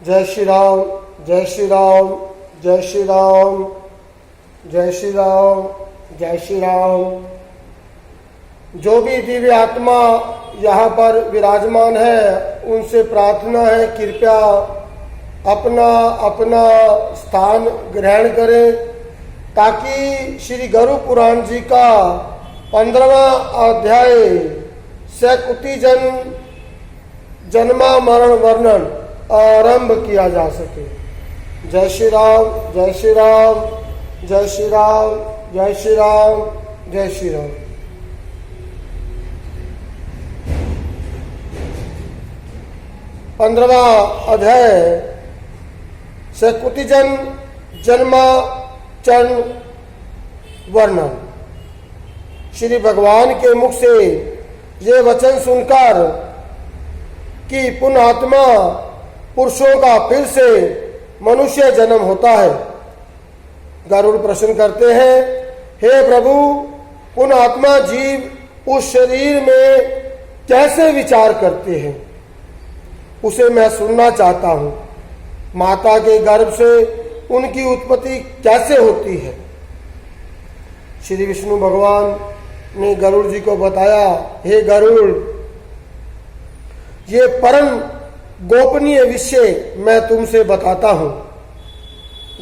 जय श्री राम, जय श्री राम, जय श्री राम, जय श्री राम, जय श्री राम। जो भी दिव्य आत्मा यहाँ पर विराजमान है उनसे प्रार्थना है कृपया अपना अपना स्थान ग्रहण करें ताकि श्री गरुड़ पुराण जी का 15वां अध्याय सकुति जन्मा मरण वर्णन आरंभ किया जा सके। जय श्री राम, जय श्री राम, जय श्री राम, जय श्री राम, जय श्री राम। पंद्रहवां अध्याय सकुति जन्माचरण वर्णन। श्री भगवान के मुख से ये वचन सुनकर कि पुण्यात्मा पुरुषों का फिर से मनुष्य जन्म होता है, गरुड़ प्रश्न करते हैं, हे प्रभु, पुण्यात्मा जीव उस शरीर में कैसे विचार करते हैं, उसे मैं सुनना चाहता हूँ। माता के गर्भ से उनकी उत्पत्ति कैसे होती है? श्री विष्णु भगवान ने गरुड़ जी को बताया, हे गरुड़, ये परम गोपनीय विषय मैं तुमसे बताता हूं,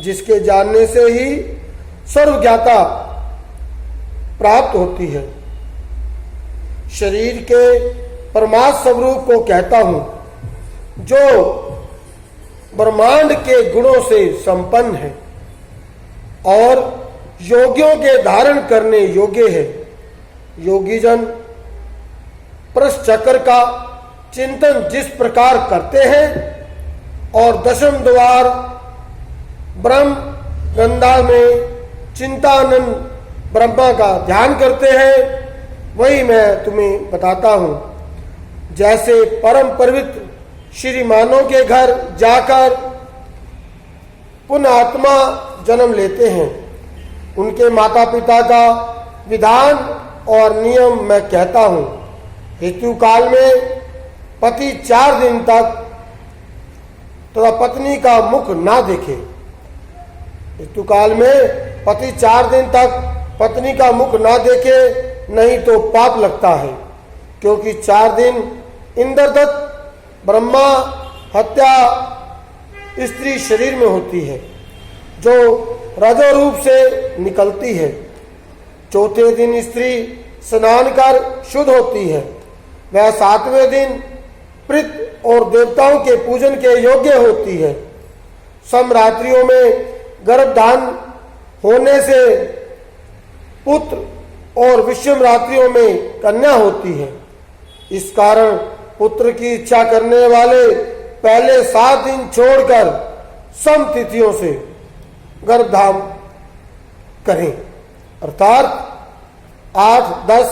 जिसके जानने से ही सर्वज्ञता प्राप्त होती है। शरीर के परमात्म स्वरूप को कहता हूं, जो ब्रह्मांड के गुणों से संपन्न है और योगियों के धारण करने योग्य है। योगी जन प्रश्न चक्र का चिंतन जिस प्रकार करते हैं और दशम द्वार ब्रह्म गंधा में चिंतानंद ब्रह्मा का ध्यान करते हैं, वही मैं तुम्हें बताता हूं। जैसे परम पवित्र श्रीमानों के घर जाकर पुण्यात्मा जन्म लेते हैं, उनके माता पिता का विधान और नियम मैं कहता हूं। ऋतु काल में पति 4 दिन तक तथा पत्नी का मुख ना देखे। ऋतु काल में पति 4 दिन तक पत्नी का मुख ना देखे, नहीं तो पाप लगता है, क्योंकि 4 दिन इंद्रदत्त ब्रह्मा हत्या स्त्री शरीर में होती है, जो रजो रूप से निकलती है। चौथे दिन स्त्री स्नान कर शुद्ध होती है। वह 7वें दिन पितृ और देवताओं के पूजन के योग्य होती है। समरात्रियों में गर्भधान होने से पुत्र और विषम रात्रियों में कन्या होती है। इस कारण पुत्र की इच्छा करने वाले पहले 7 दिन छोड़कर सम तिथियों से गर्भधान करें, अर्थात 8, 10,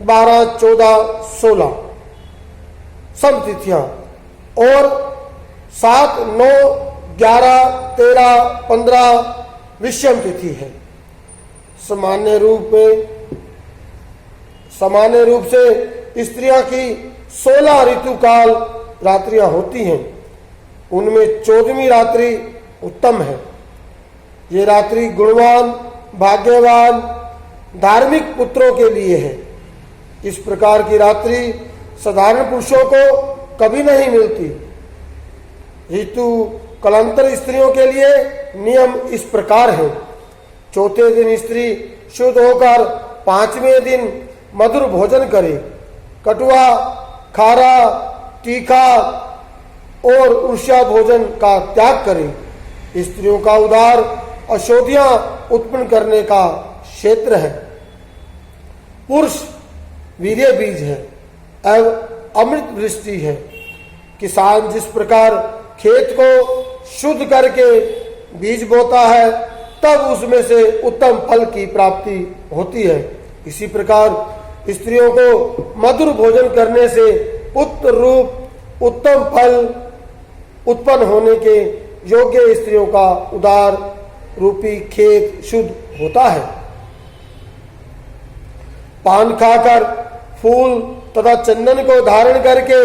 12, 14, 16 सम तिथियां और 7, 9, 11, 13, 15 विषम तिथि है। सामान्य रूप से स्त्रियां की 16 ऋतुकाल रात्रियां होती हैं, उनमें 14वीं रात्रि उत्तम है। ये रात्रि गुणवान, भाग्यवान, धार्मिक पुत्रों के लिए है। इस प्रकार की रात्रि साधारण पुरुषों को कभी नहीं मिलती। ऋतु कलांतर स्त्रियों के लिए नियम इस प्रकार है। चौथे दिन स्त्री शुद्ध होकर 5वें दिन मधुर भोजन करे, कटुआ, खारा, तीखा और ऊर्जा भोजन का त्याग करे। स्त्रियों का उदार अशोधियां उत्पन्न करने का क्षेत्र है। पुरुष वीर्य बीज है एवं अमृत वृष्टि है। किसान जिस प्रकार खेत को शुद्ध करके बीज बोता है, तब उसमें से उत्तम फल की प्राप्ति होती है। इसी प्रकार स्त्रियों को मधुर भोजन करने से पुत्र रूप उत्तम फल उत्पन्न होने के योग्य स्त्रियों का उदार रूपी खेत शुद्ध होता है। पान खाकर फूल तथा चंदन को धारण करके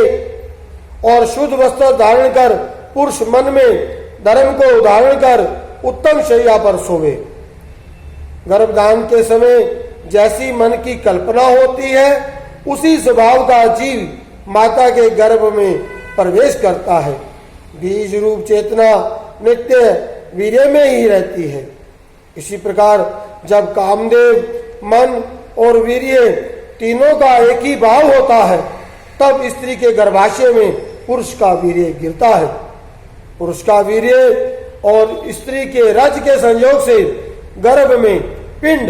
और शुद्ध वस्त्र धारण कर पुरुष मन में धर्म को उधारण कर उत्तम शैया पर सोवे। गर्भदान के समय जैसी मन की कल्पना होती है उसी स्वभाव का जीव माता के गर्भ में प्रवेश करता है। बीज रूप चेतना नित्य वीर्य में ही रहती है। इसी प्रकार जब कामदेव मन और वीर्य तीनों का एक ही भाव होता है तब स्त्री के गर्भाशय में पुरुष का वीर्य गिरता है। पुरुष का वीर्य और स्त्री के रज के संयोग से गर्भ में पिंड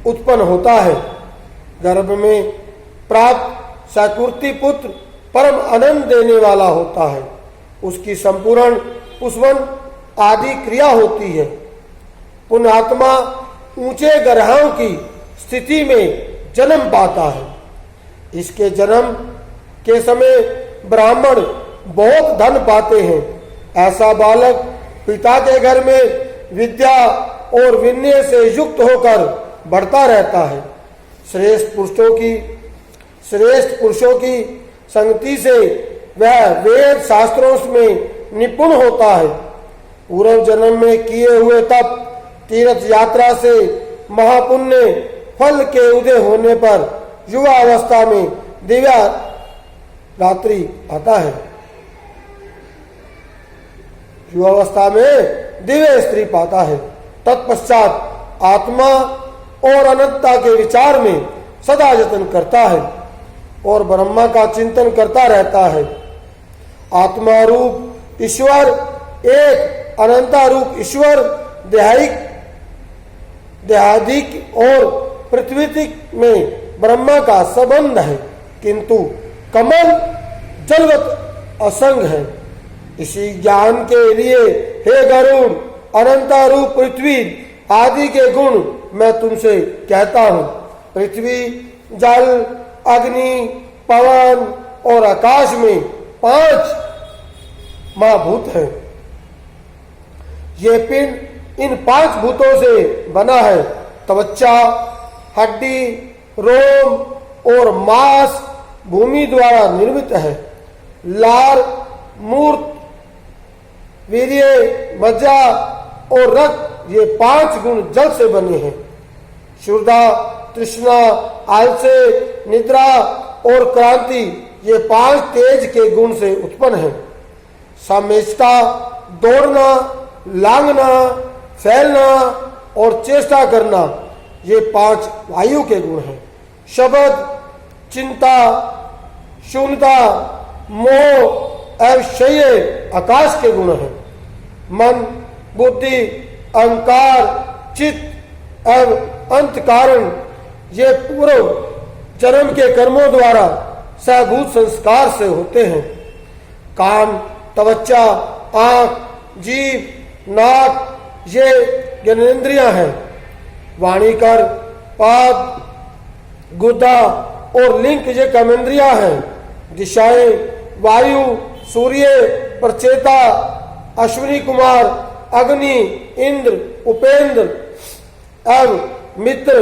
उत्पन्न होता है। गर्भ में प्राप्त सकुर्ती पुत्र परम आनंद देने वाला होता है। उसकी संपूर्ण पुष्पन आदि क्रिया होती है। पुण्यात्मा ऊंचे ग्रहों की स्थिति में जन्म पाता है। इसके जन्म के समय ब्राह्मण बहुत धन पाते हैं। ऐसा बालक पिता के घर में विद्या और विनय से युक्त होकर बढ़ता रहता है। श्रेष्ठ पुरुषों की संगति से वह वेद शास्त्रों में निपुण होता है। पूर्व जन्म में किए हुए तप तीर्थ यात्रा से महापुण्य फल के उदय होने पर युवा अवस्था में दिव्या रात्रि आता है। युवावस्था में दिव्य स्त्री पाता है। तत्पश्चात आत्मा और अनंतता के विचार में सदा यत्न करता है और ब्रह्मा का चिंतन करता रहता है। आत्मा रूप ईश्वर एक, अनंता रूप ईश्वर देहादिक और पृथ्वीतिक में ब्रह्मा का संबंध है, किंतु कमल जलवत असंग है। इसी ज्ञान के लिए हे गरुड़, अनंता रूप पृथ्वी आदि के गुण मैं तुमसे कहता हूँ। पृथ्वी, जल, अग्नि, पवन और आकाश में 5 महाभूत हैं। ये पिंड इन 5 भूतों से बना है। त्वचा, हड्डी, रोम और मांस भूमि द्वारा निर्मित है। लार, मूर्त, वीर्य, मज्जा और रक्त ये 5 गुण जल से बने हैं। क्षुधा, तृष्णा, आलस्य, निद्रा और क्रांति ये 5 तेज के गुण से उत्पन्न हैं। सामेष्टा, दौड़ना, लांगना, फैलना और चेष्टा करना ये 5 वायु के गुण हैं। शब्द, चिंता, शून्यता, मोह एवं शय आकाश के गुण हैं। मन, बुद्धि, अहंकार, चित्त एवं अंत कारण ये पूर्व जन्म के कर्मों द्वारा सहभूत संस्कार से होते हैं। कान, त्वचा, आंख, जीभ, नाक ये ज्ञानेंद्रियां हैं। वाणीकर, पाद, गुदा और लिंग ये कर्मेंद्रियां हैं। दिशाएं, वायु, सूर्य, प्रचेता, अश्विनी कुमार, अग्नि, इंद्र, उपेंद्र एवं मित्र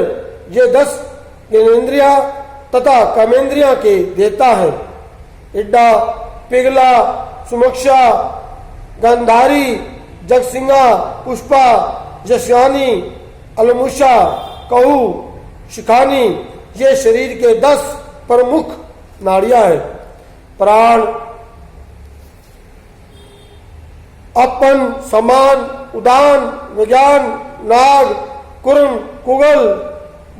ये 10 ज्ञानेंद्रियां तथा कर्मेंद्रियां के देता है। इड्डा, पिघला, सुमक्षा, गंधारी, जगसिंगा, पुष्पा, यशानी, अलमुषा, कहू, शिखानी ये शरीर के 10 प्रमुख नाड़ियां हैं। प्राण, अपन, समान, उदान, विज्ञान, नाग, कुर्म, कुगल,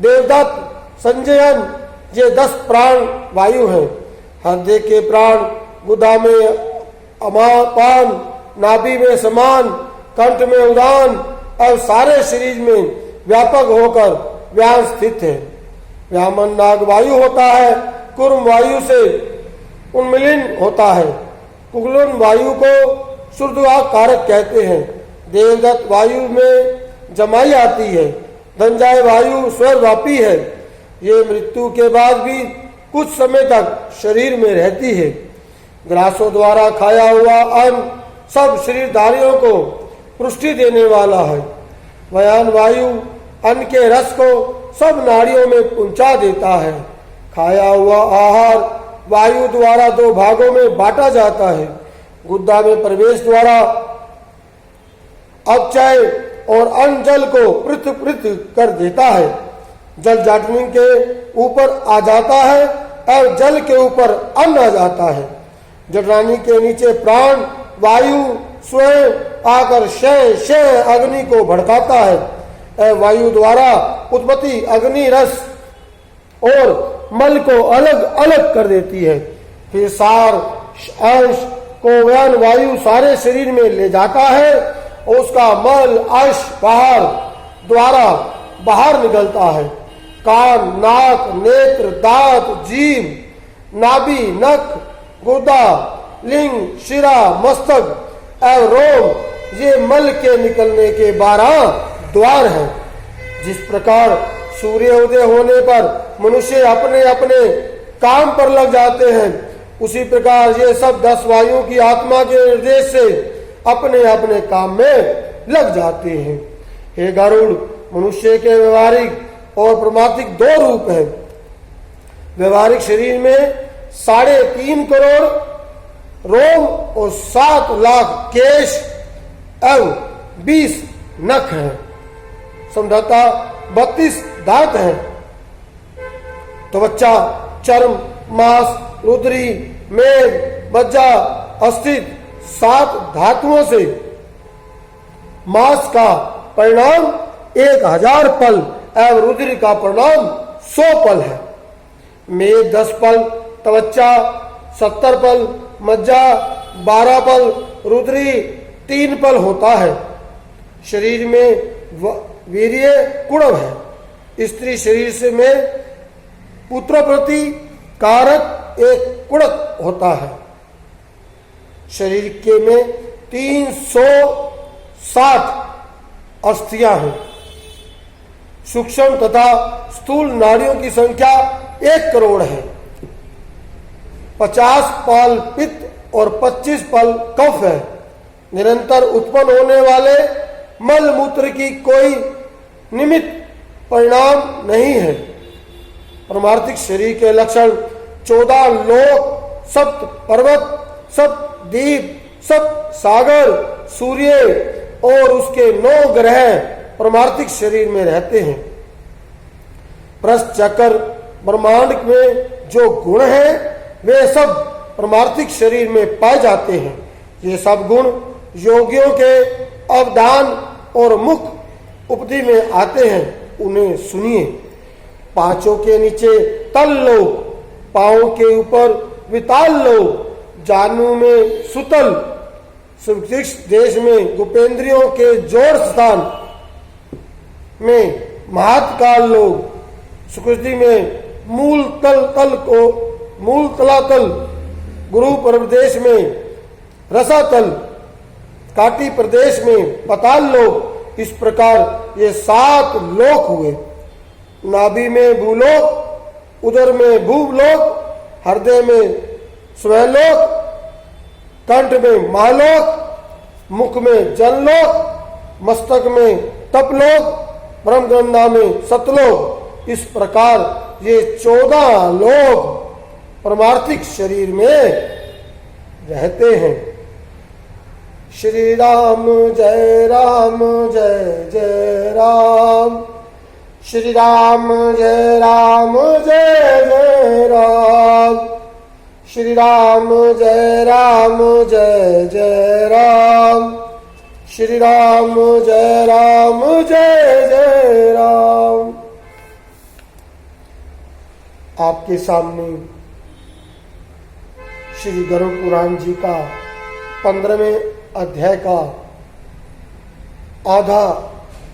देवदत्त, संजयन ये 10 प्राण वायु हैं। हृदय के प्राण गुदा में अमापान, नाभि में समान, कंठ में उदान और सारे शरीर में व्यापक होकर व्यान स्थित है। व्यामन नाग वायु होता है। कुर्म वायु से उन्मिलन होता है। कुगलन वायु को सूर्यवाह कारक कहते हैं। देवदत्त वायु में जमाई आती है। धनंजय वायु स्वरव्यापी है। ये मृत्यु के बाद भी कुछ समय तक शरीर में रहती है। ग्रासों द्वारा खाया हुआ अन्न सब शरीरधारियों को पुष्टि देने वाला है। वयान वायु अन्न के रस को सब नाड़ियों में पहुंचा देता है। खाया हुआ आहार वायु द्वारा 2 भागों में बांटा जाता है। गुद्दा में प्रवेश द्वारा अपचय और अन्न जल को पृथक पृथक कर देता है। जल जाटनी के ऊपर आ जाता है और जल के ऊपर अन्न आ जाता है। जठरानी के नीचे प्राण वायु स्वयं आकर शय शय अग्नि को भड़काता है। वायु द्वारा उत्पत्ति अग्नि रस और मल को अलग अलग कर देती है। फिर सार अंश को वहन वायु सारे शरीर में ले जाता है और उसका मल अंश बाहर द्वारा बाहर निकलता है। कान, नाक, नेत्र, दांत, जीभ, नाभि, नख, गुदा, लिंग, शिरा, मस्तक एवं रोम ये मल के निकलने के 12 द्वार हैं। जिस प्रकार सूर्य उदय होने पर मनुष्य अपने अपने काम पर लग जाते हैं, उसी प्रकार ये सब 10 वायुओं की आत्मा के निर्देश से अपने अपने काम में लग जाते हैं। हे गरुड़, मनुष्य के व्यवहारिक और परमार्थिक 2 रूप हैं। व्यवहारिक शरीर में 3.5 करोड़ रोम और 7 लाख केश एवं 20 नख हैं। समझौता 32 दांत हैं। त्वचा, चर्म, मांस, रुद्री, मेद, मज्जा, अस्थित 7 धातुओं से मांस का परिणाम 1000 पल एवं रुद्र का परिणाम 100 पल है। मेद 10 पल, त्वचा 70 पल, मज्जा 12 पल, रुद्री 3 पल होता है। शरीर में वीर्य कुड़व है। स्त्री शरीर से में पुत्र प्रति कारक एक कुड़क होता है। शरीर के में 360 अस्थियां हैं। सूक्ष्म तथा स्थूल नाड़ियों की संख्या 1 करोड़ है। 50 पल पित्त और 25 पल कफ है। निरंतर उत्पन्न होने वाले मल मूत्र की कोई निमित्त परिणाम नहीं है। परमार्थिक शरीर के लक्षण 14 लोक, 7 पर्वत, 7 द्वीप, 7 सागर, सूर्य और उसके 9 ग्रह परमार्थिक शरीर में रहते हैं। प्रस्थ चक्र ब्रह्मांड में जो गुण हैं वे सब परमार्थिक शरीर में पाए जाते हैं। ये सब गुण योगियों के अवदान और मुख उपदि में आते हैं। उन्हें सुनिए। पांचों के नीचे तल लो, पांव के ऊपर विताल लो, जानू में सुतल, देश में गुपेंद्रियों के जोड़ स्थान में महातकाल लोग, सुकृति में मूल तलातल, गुरु प्रदेश में रसातल, काटी प्रदेश में पताल लोक। इस प्रकार ये 7 लोक हुए। नाभि में भूलोक, उदर में भूलोक, हृदय में स्वलोक, कंठ में महालोक, मुख में जनलोक, मस्तक में तपलोक, ब्रह्मगंधा में सतलोक। इस प्रकार ये 14 लोक परमार्थिक शरीर में रहते हैं। श्री राम जय राम जय जय राम। श्री राम जय राम जय जय राम। श्री राम जय राम जय जय राम। श्री राम जय राम जय जय राम। आपके सामने श्री गरुड़ पुराण जी का 15वें अध्याय का आधा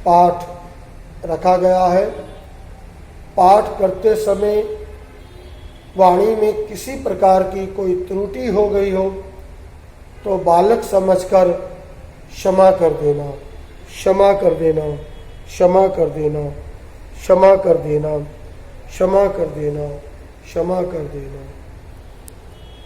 पाठ रखा गया है। पाठ करते समय वाणी में किसी प्रकार की कोई त्रुटि हो गई हो तो बालक समझकर क्षमा कर देना, क्षमा कर देना, क्षमा कर देना, क्षमा कर देना, क्षमा कर देना, क्षमा कर देना।